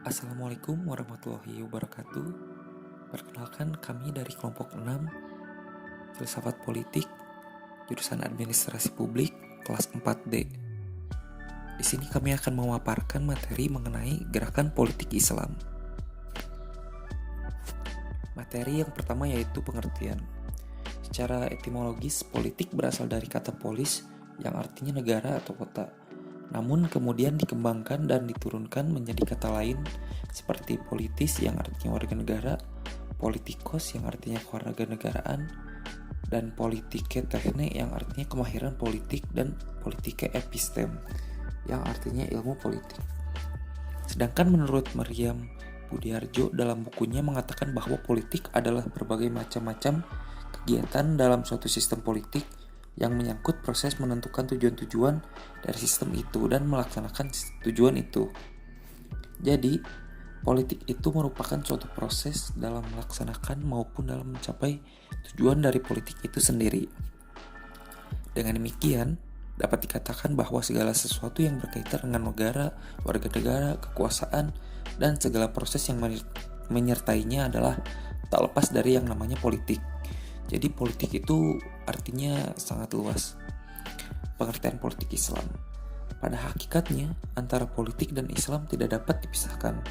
Assalamualaikum warahmatullahi wabarakatuh. Perkenalkan, kami dari kelompok 6 Filsafat Politik, jurusan Administrasi Publik, kelas 4D. Di sini kami akan memaparkan materi mengenai gerakan politik Islam. Materi yang pertama yaitu pengertian. Secara etimologis, politik berasal dari kata polis yang artinya negara atau kota. Namun kemudian dikembangkan dan diturunkan menjadi kata lain seperti politis yang artinya warga negara, politikos yang artinya kewarganegaraan, dan politike tekne yang artinya kemahiran politik, dan politike epistem yang artinya ilmu politik. Sedangkan menurut Maryam Budiarjo dalam bukunya mengatakan bahwa politik adalah berbagai macam-macam kegiatan dalam suatu sistem politik yang menyangkut proses menentukan tujuan-tujuan dari sistem itu dan melaksanakan tujuan itu. Jadi, politik itu merupakan suatu proses dalam melaksanakan maupun dalam mencapai tujuan dari politik itu sendiri. Dengan demikian, dapat dikatakan bahwa segala sesuatu yang berkaitan dengan negara, warga negara, kekuasaan, dan segala proses yang menyertainya adalah tak lepas dari yang namanya politik. Jadi politik itu artinya sangat luas. Pengertian politik Islam. Pada hakikatnya, antara politik dan Islam tidak dapat dipisahkan.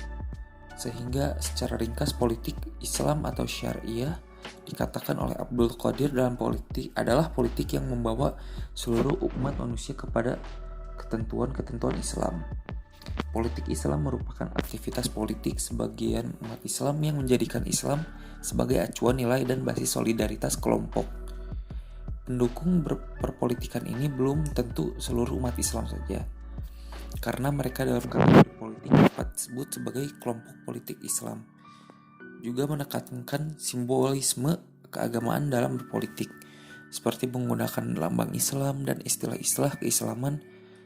Sehingga secara ringkas politik Islam atau syariah dikatakan oleh Abdul Qadir dalam politik adalah politik yang membawa seluruh umat manusia kepada ketentuan-ketentuan Islam. Politik Islam merupakan aktivitas politik sebagian umat Islam yang menjadikan Islam sebagai acuan nilai dan basis solidaritas kelompok. Pendukung perpolitikan ini belum tentu seluruh umat Islam saja, karena mereka dalam kategori politik dapat disebut sebagai kelompok politik Islam. Juga menekankan simbolisme keagamaan dalam berpolitik, seperti menggunakan lambang Islam dan istilah-istilah keislaman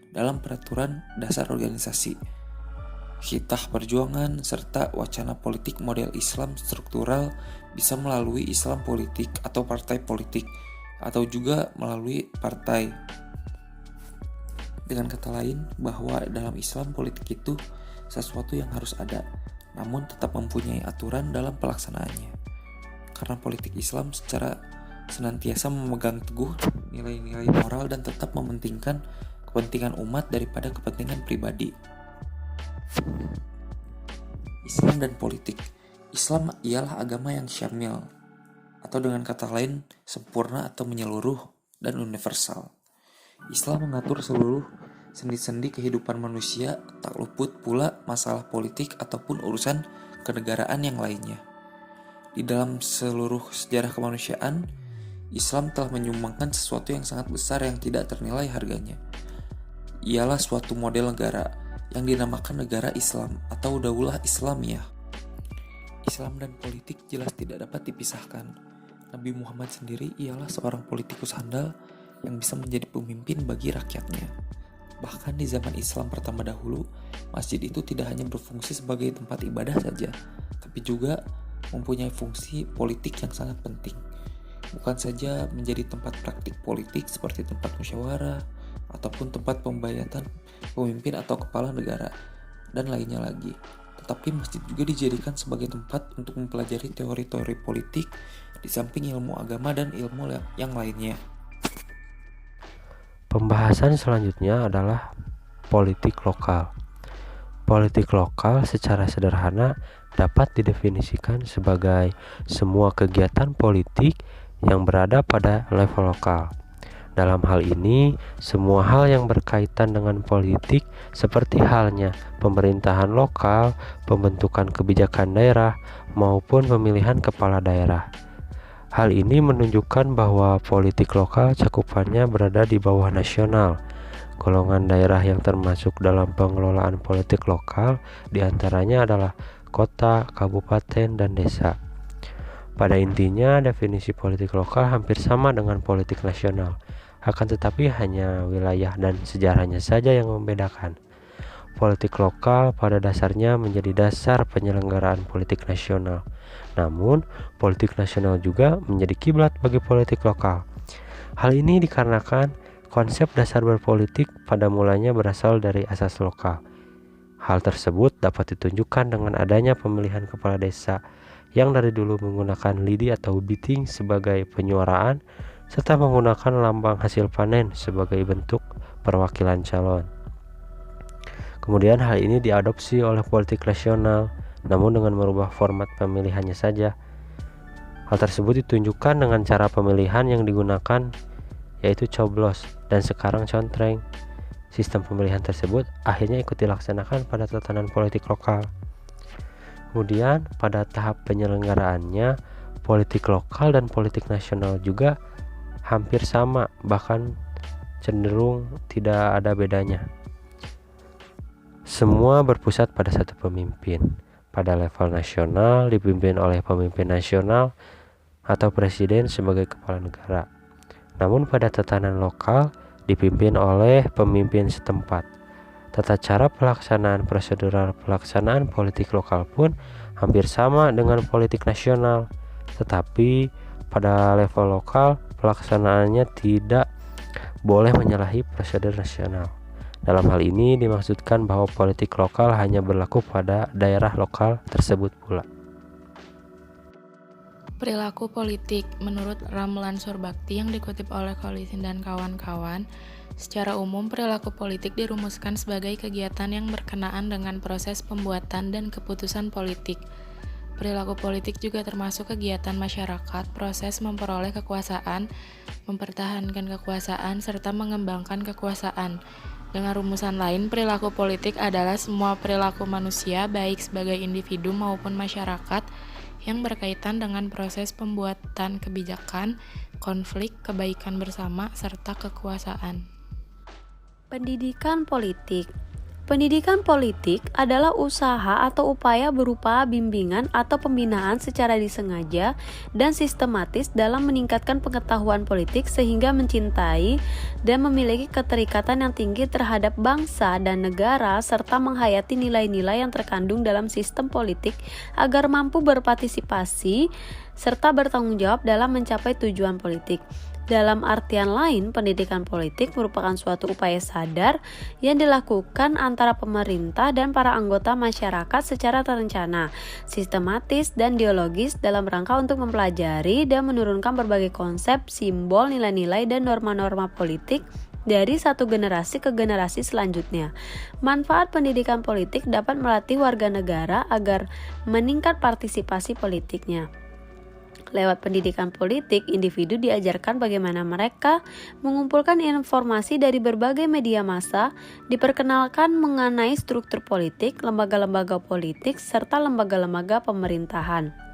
dalam peraturan dasar organisasi, khitah perjuangan, serta wacana politik model Islam struktural bisa melalui Islam politik atau partai politik, atau juga melalui partai. Dengan kata lain, bahwa dalam Islam politik itu sesuatu yang harus ada, namun tetap mempunyai aturan dalam pelaksanaannya. Karena politik Islam secara senantiasa memegang teguh nilai-nilai moral dan tetap mementingkan kepentingan umat daripada kepentingan pribadi. Islam dan politik. Islam ialah agama yang syamil, atau dengan kata lain sempurna atau menyeluruh dan universal. Islam mengatur seluruh sendi-sendi kehidupan manusia, tak luput pula masalah politik ataupun urusan kenegaraan yang lainnya. Di dalam seluruh sejarah kemanusiaan, Islam telah menyumbangkan sesuatu yang sangat besar yang tidak ternilai harganya. Ialah suatu model negara yang dinamakan negara Islam atau Daulah Islamiyah. Islam dan politik jelas tidak dapat dipisahkan. Nabi Muhammad sendiri ialah seorang politikus handal yang bisa menjadi pemimpin bagi rakyatnya. Bahkan di zaman Islam pertama dahulu, masjid itu tidak hanya berfungsi sebagai tempat ibadah saja, tapi juga mempunyai fungsi politik yang sangat penting. Bukan saja menjadi tempat praktik politik seperti tempat musyawarah, ataupun tempat pembayatan pemimpin atau kepala negara, dan lainnya lagi. Tetapi masjid juga dijadikan sebagai tempat untuk mempelajari teori-teori politik di samping ilmu agama dan ilmu yang lainnya. Pembahasan selanjutnya adalah politik lokal. Politik lokal secara sederhana dapat didefinisikan sebagai semua kegiatan politik yang berada pada level lokal. Dalam hal ini, semua hal yang berkaitan dengan politik seperti halnya pemerintahan lokal, pembentukan kebijakan daerah, maupun pemilihan kepala daerah. Hal ini menunjukkan bahwa politik lokal cakupannya berada di bawah nasional. Golongan daerah yang termasuk dalam pengelolaan politik lokal diantaranya adalah kota, kabupaten, dan desa. Pada intinya, definisi politik lokal hampir sama dengan politik nasional. Akan tetapi hanya wilayah dan sejarahnya saja yang membedakan. Politik lokal pada dasarnya menjadi dasar penyelenggaraan politik nasional. Namun, politik nasional juga menjadi kiblat bagi politik lokal. Hal ini dikarenakan konsep dasar berpolitik pada mulanya berasal dari asas lokal, Hal tersebut dapat ditunjukkan dengan adanya pemilihan kepala desa yang dari dulu menggunakan lidi atau biting sebagai penyuaraan serta menggunakan lambang hasil panen sebagai bentuk perwakilan calon. Kemudian hal ini diadopsi oleh politik nasional, namun dengan merubah format pemilihannya saja. Hal tersebut ditunjukkan dengan cara pemilihan yang digunakan, yaitu coblos dan sekarang contreng. Sistem pemilihan tersebut akhirnya ikut dilaksanakan pada tatanan politik lokal. Kemudian pada tahap penyelenggaraannya, politik lokal dan politik nasional juga hampir sama, bahkan cenderung tidak ada bedanya. Semua berpusat pada satu pemimpin. Pada level nasional dipimpin oleh pemimpin nasional atau presiden sebagai kepala negara. Namun pada tatanan lokal dipimpin oleh pemimpin setempat. Tata cara pelaksanaan prosedural pelaksanaan politik lokal pun hampir sama dengan politik nasional. Tetapi pada level lokal pelaksanaannya tidak boleh menyalahi prosedur nasional. Dalam hal ini dimaksudkan bahwa politik lokal hanya berlaku pada daerah lokal tersebut pula. Perilaku politik menurut Ramlan Surbakti yang dikutip oleh Kolisin dan kawan-kawan, secara umum perilaku politik dirumuskan sebagai kegiatan yang berkenaan dengan proses pembuatan dan keputusan politik. Perilaku politik juga termasuk kegiatan masyarakat, proses memperoleh kekuasaan, mempertahankan kekuasaan, serta mengembangkan kekuasaan. Dengan rumusan lain, perilaku politik adalah semua perilaku manusia, baik sebagai individu maupun masyarakat, yang berkaitan dengan proses pembuatan kebijakan, konflik, kebaikan bersama, serta kekuasaan. Pendidikan politik. Pendidikan politik adalah usaha atau upaya berupa bimbingan atau pembinaan secara disengaja dan sistematis dalam meningkatkan pengetahuan politik sehingga mencintai dan memiliki keterikatan yang tinggi terhadap bangsa dan negara serta menghayati nilai-nilai yang terkandung dalam sistem politik agar mampu berpartisipasi serta bertanggung jawab dalam mencapai tujuan politik. Dalam artian lain, pendidikan politik merupakan suatu upaya sadar yang dilakukan antara pemerintah dan para anggota masyarakat secara terencana, sistematis, dan dialogis dalam rangka untuk mempelajari dan menurunkan berbagai konsep, simbol, nilai-nilai, dan norma-norma politik dari satu generasi ke generasi selanjutnya. Manfaat pendidikan politik dapat melatih warga negara agar meningkat partisipasi politiknya. Lewat pendidikan politik, individu diajarkan bagaimana mereka mengumpulkan informasi dari berbagai media massa, diperkenalkan mengenai struktur politik, lembaga-lembaga politik, serta lembaga-lembaga pemerintahan.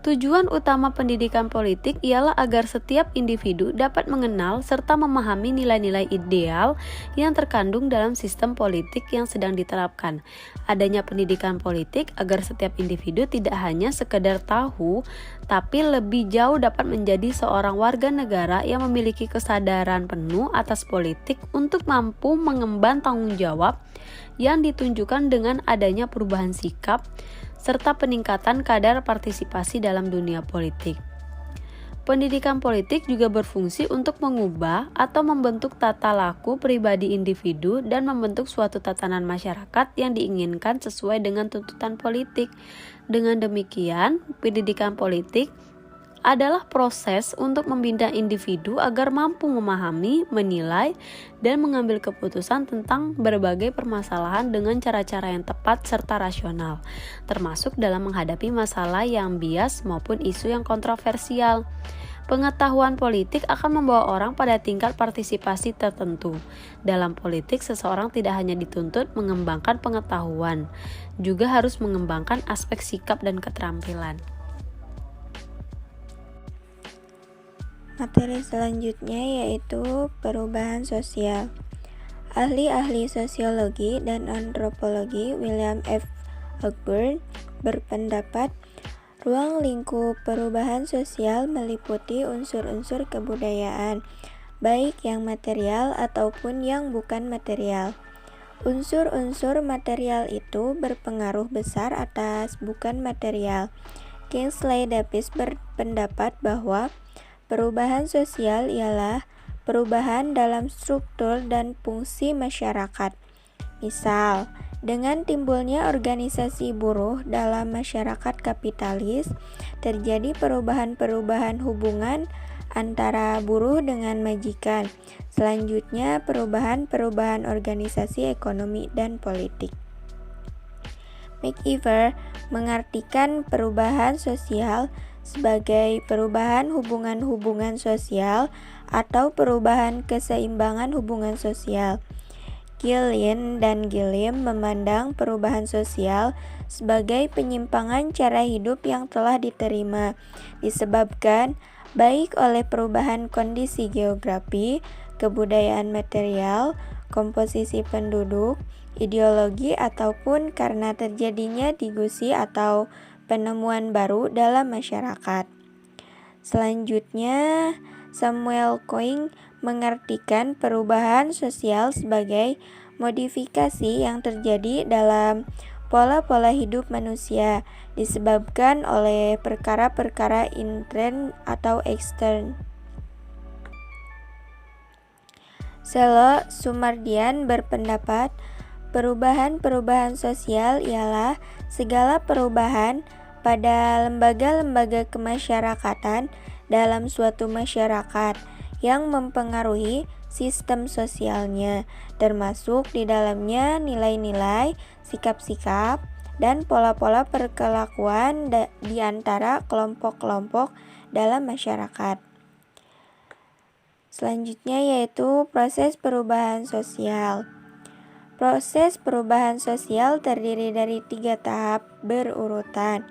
Tujuan utama pendidikan politik ialah agar setiap individu dapat mengenal serta memahami nilai-nilai ideal yang terkandung dalam sistem politik yang sedang diterapkan. Adanya pendidikan politik agar setiap individu tidak hanya sekedar tahu, tapi lebih jauh dapat menjadi seorang warga negara yang memiliki kesadaran penuh atas politik untuk mampu mengemban tanggung jawab yang ditunjukkan dengan adanya perubahan sikap serta peningkatan kadar partisipasi dalam dunia politik. Pendidikan politik juga berfungsi untuk mengubah atau membentuk tata laku pribadi individu dan membentuk suatu tatanan masyarakat yang diinginkan sesuai dengan tuntutan politik. Dengan demikian, pendidikan politik adalah proses untuk membina individu agar mampu memahami, menilai, dan mengambil keputusan tentang berbagai permasalahan dengan cara-cara yang tepat serta rasional, termasuk dalam menghadapi masalah yang bias maupun isu yang kontroversial. Pengetahuan politik akan membawa orang pada tingkat partisipasi tertentu. Dalam politik, seseorang tidak hanya dituntut mengembangkan pengetahuan, juga harus mengembangkan aspek sikap dan keterampilan. Materi selanjutnya yaitu perubahan sosial. Ahli-ahli sosiologi dan antropologi William F. Ogburn berpendapat ruang lingkup perubahan sosial meliputi unsur-unsur kebudayaan, baik yang material ataupun yang bukan material. Unsur-unsur material itu berpengaruh besar atas bukan material. Kingsley Davis berpendapat bahwa perubahan sosial ialah perubahan dalam struktur dan fungsi masyarakat. Misal, Dengan timbulnya organisasi buruh dalam masyarakat kapitalis, terjadi perubahan-perubahan hubungan antara buruh dengan majikan. Selanjutnya, perubahan-perubahan organisasi ekonomi dan politik. McIver mengartikan perubahan sosial sebagai perubahan hubungan-hubungan sosial atau perubahan keseimbangan hubungan sosial. Gillian dan Gilliam memandang perubahan sosial sebagai penyimpangan cara hidup yang telah diterima, disebabkan baik oleh perubahan kondisi geografi, kebudayaan material, komposisi penduduk, ideologi, ataupun karena terjadinya diskusi atau penemuan baru dalam masyarakat. Selanjutnya, Samuel Coyne mengartikan perubahan sosial sebagai modifikasi yang terjadi dalam pola-pola hidup manusia disebabkan oleh perkara-perkara intern atau ekstern. Selo Sumardian berpendapat perubahan-perubahan sosial ialah segala perubahan pada lembaga-lembaga kemasyarakatan dalam suatu masyarakat yang mempengaruhi sistem sosialnya, termasuk di dalamnya nilai-nilai, sikap-sikap, dan pola-pola perkelakuan di antara kelompok-kelompok dalam masyarakat. Selanjutnya yaitu proses perubahan sosial. Proses perubahan sosial terdiri dari 3 tahap berurutan.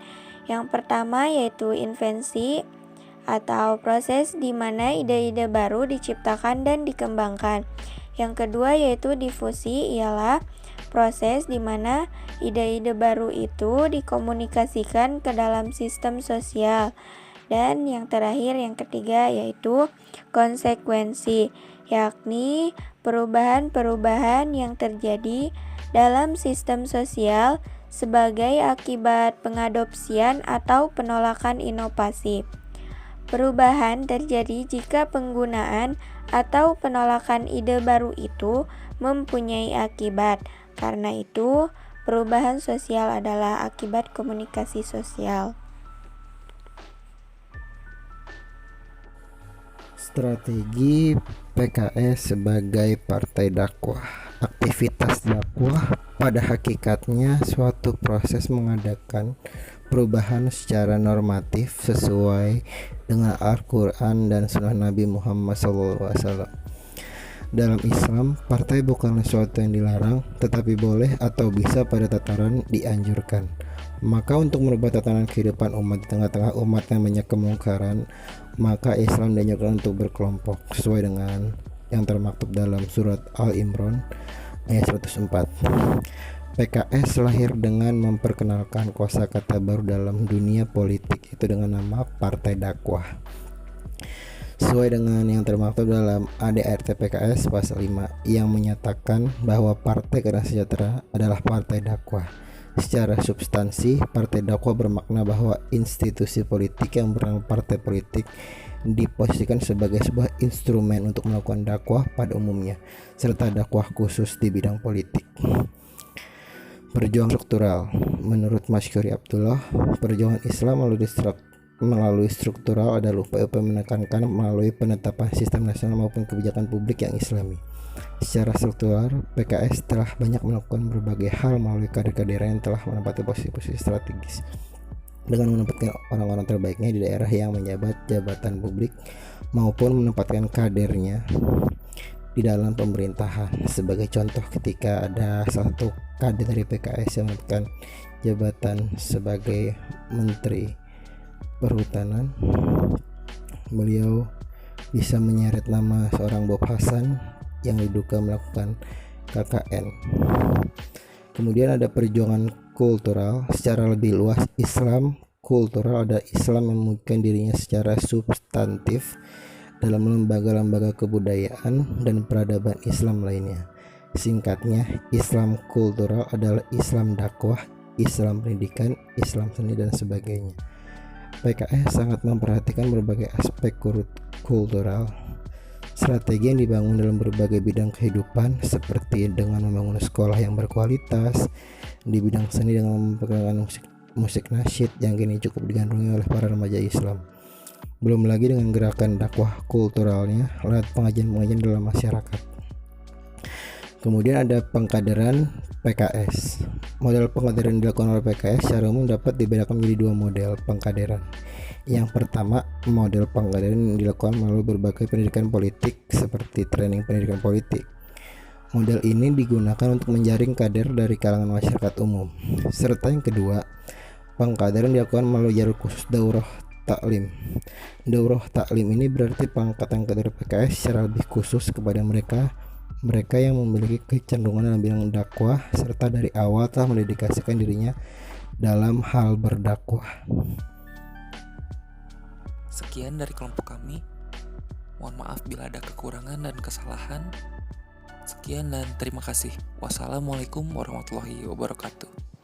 Yang pertama yaitu invensi atau proses di mana ide-ide baru diciptakan dan dikembangkan. Yang kedua yaitu difusi, ialah proses di mana ide-ide baru itu dikomunikasikan ke dalam sistem sosial. Dan yang terakhir, yang ketiga yaitu konsekuensi, yakni perubahan-perubahan yang terjadi dalam sistem sosial sebagai akibat pengadopsian atau penolakan inovasi. Perubahan terjadi jika penggunaan atau penolakan ide baru itu mempunyai akibat. Karena itu, perubahan sosial adalah akibat komunikasi sosial. Strategi PKS sebagai partai dakwah. Aktivitas dakwah pada hakikatnya suatu proses mengadakan perubahan secara normatif sesuai dengan Al-Quran dan Sunnah Nabi Muhammad SAW. Dalam Islam, partai bukanlah sesuatu yang dilarang, tetapi boleh atau bisa pada tataran dianjurkan. Maka untuk merubah tatanan kehidupan umat di tengah-tengah umat yang banyak kemungkaran, maka Islam dianjurkan untuk berkelompok sesuai dengan yang termaktub dalam surat Al-Imran ayat 104. PKS lahir dengan memperkenalkan kosakata baru dalam dunia politik, itu dengan nama Partai Dakwah. Sesuai dengan yang termaktub dalam ADRT PKS pasal 5 yang menyatakan bahwa Partai Keadilan Sejahtera adalah partai dakwah. Secara substansi, partai dakwah bermakna bahwa institusi politik yang bernama partai politik diposisikan sebagai sebuah instrumen untuk melakukan dakwah pada umumnya, serta dakwah khusus di bidang politik. Perjuangan struktural. Menurut Masyuri Abdullah, perjuangan Islam melalui struktural adalah upaya menekankan melalui penetapan sistem nasional maupun kebijakan publik yang islami. Secara struktural, PKS telah banyak melakukan berbagai hal melalui kader-kader yang telah menempati posisi-posisi strategis dengan menempatkan orang-orang terbaiknya di daerah yang menjabat jabatan publik maupun menempatkan kadernya di dalam pemerintahan. Sebagai contoh, ketika ada salah satu kader dari PKS yang mendapatkan jabatan sebagai Menteri Perhutanan, beliau bisa menyeret nama seorang Bob Hasan yang diduga melakukan KKN. Kemudian ada perjuangan kultural. Secara lebih luas, Islam kultural ada Islam yang memungkinkan dirinya secara substantif dalam lembaga-lembaga kebudayaan dan peradaban Islam lainnya. Singkatnya, Islam kultural adalah Islam dakwah, Islam pendidikan, Islam seni, dan sebagainya. PKS sangat memperhatikan berbagai aspek kultural Strategi yang dibangun dalam berbagai bidang kehidupan seperti dengan membangun sekolah yang berkualitas, di bidang seni dengan memperkenalkan musik nasyid yang kini cukup digandrungi oleh para remaja Islam. Belum lagi dengan gerakan dakwah kulturalnya lewat pengajian-pengajian dalam masyarakat. Kemudian ada pengkaderan PKS. Model pengkaderan yang dilakukan oleh PKS secara umum dapat dibedakan menjadi dua model pengkaderan. Yang pertama, model pengkaderan yang dilakukan melalui berbagai pendidikan politik seperti training pendidikan politik. Model ini digunakan untuk menjaring kader dari kalangan masyarakat umum. Serta yang kedua, pengkaderan dilakukan melalui jalur khusus daurah taklim. Daurah taklim ini berarti pengangkatan kader PKS secara lebih khusus kepada mereka yang memiliki kecenderungan dalam bidang dakwah serta dari awal telah mendedikasikan dirinya dalam hal berdakwah. Sekian dari kelompok kami. Mohon maaf bila ada kekurangan dan kesalahan. Sekian dan terima kasih. Wassalamualaikum warahmatullahi wabarakatuh.